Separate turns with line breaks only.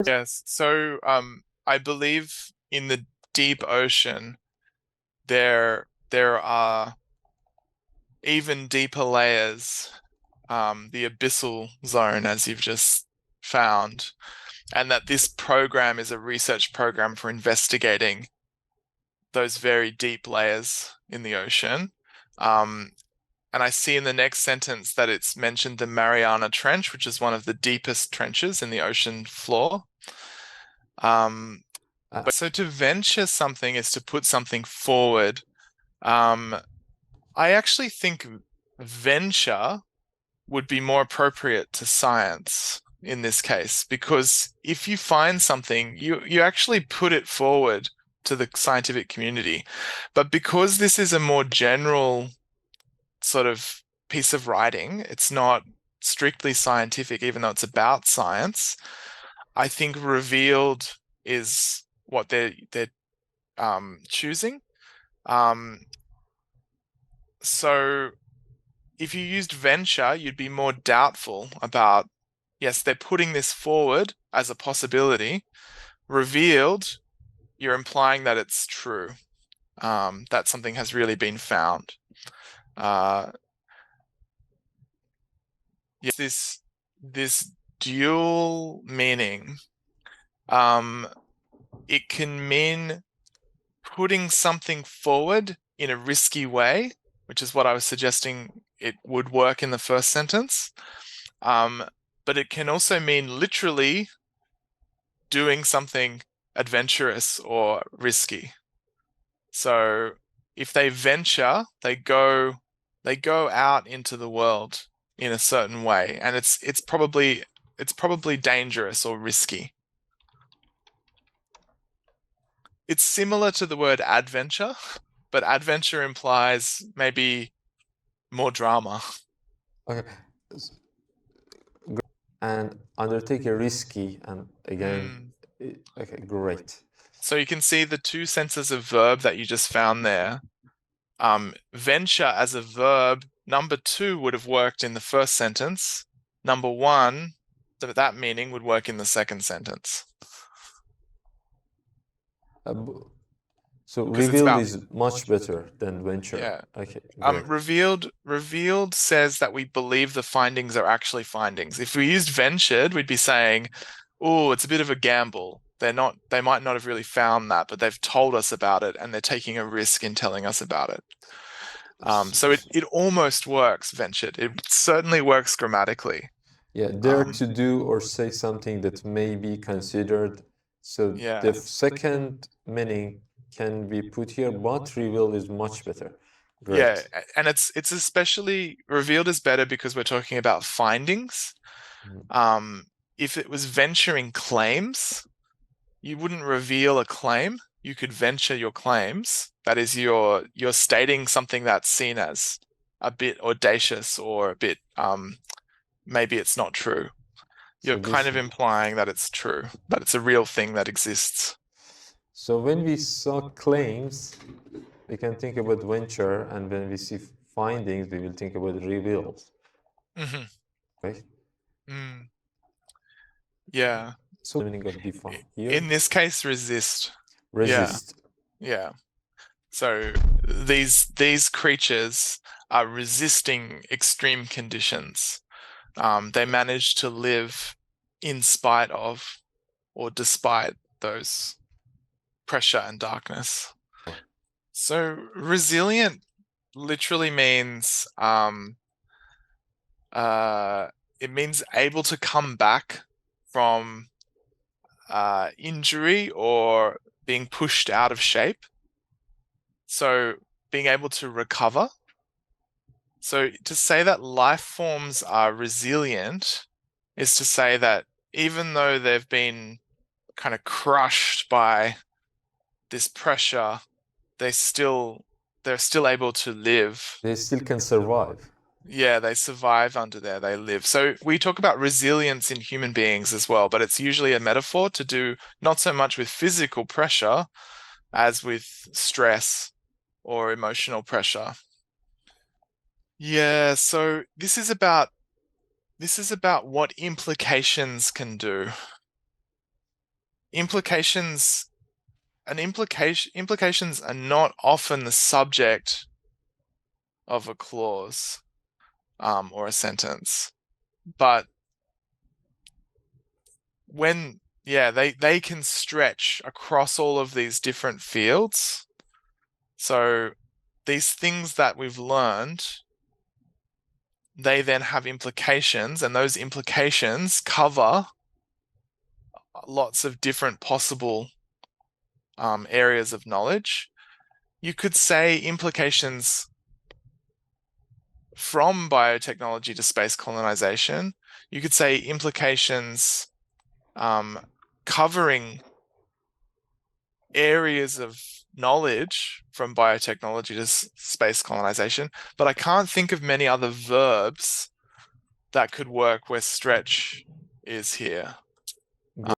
Yes. So I believe in the deep ocean there are even deeper layers, the abyssal zone, as you've just found, and that this program is a research program for investigating those very deep layers in the ocean. And I see in the next sentence that it's mentioned the Mariana Trench, which is one of the deepest trenches in the ocean floor. But so to venture something is to put something forward. I actually think venture would be more appropriate to science in this case, because if you find something, you actually put it forward to the scientific community. But because this is a more general sort of piece of writing, it's not strictly scientific, even though it's about science. I think revealed is what they're choosing. So if you used venture, you'd be more doubtful about, yes, they're putting this forward as a possibility. Revealed, you're implying that it's true, that something has really been found. Yes, this dual meaning. It can mean putting something forward in a risky way, which is what I was suggesting it would work in the first sentence. But it can also mean literally doing something adventurous or risky. So if they venture, they go out into the world in a certain way, and it's probably dangerous or risky. It's similar to the word adventure, but adventure implies maybe more drama.
Okay. And undertake a risky, and again, okay, great.
So you can see the two senses of verb that you just found there. Venture as a verb, number 2 would have worked in the first sentence. Number 1, that meaning would work in the second sentence.
So
Because
revealed is much better than venture.
Yeah.
Okay, great.
Revealed says that we believe the findings are actually findings. If we used ventured, we'd be saying, oh, it's a bit of a gamble. They might not have really found that, but they've told us about it and they're taking a risk in telling us about it. So it almost works, ventured. It certainly works grammatically.
Yeah, dare to do or say something that may be considered. So
Yeah.
the second meaning can be put here, but reveal is much better.
Yeah,
Great.
and it's especially revealed is better because we're talking about findings. If it was venturing claims, you wouldn't reveal a claim. You could venture your claims. That is, you're stating something that's seen as a bit audacious or a bit maybe it's not true.
So
You're kind
this,
of implying that it's true, that it's a real thing that exists.
so when we saw claims, we can think about venture, and when we see findings, we will think about reveals.
Mm-hmm.
Right?
Yeah.
So the meaning of define here.
In this case, resist.
Resist.
Yeah. So these creatures are resisting extreme conditions. They manage to live in spite of or despite those pressure and darkness. So resilient literally means it means able to come back from injury or being pushed out of shape. So being able to recover. So to say that life forms are resilient is to say that even though they've been kind of crushed by this pressure, they're still able to live.
They still can survive.
Yeah, they survive under there, they live. So we talk about resilience in human beings as well, but it's usually a metaphor to do not so much with physical pressure as with stress or emotional pressure. Yeah, so this is about what implications can do. implications implications are not often the subject of a clause or a sentence, but when they can stretch across all of these different fields. So these things that we've learned, they then have implications, and those implications cover lots of different possible areas of knowledge. You could say implications from biotechnology to space colonization. You could say implications covering areas of knowledge from biotechnology to space colonization, but I can't think of many other verbs that could work where stretch is here.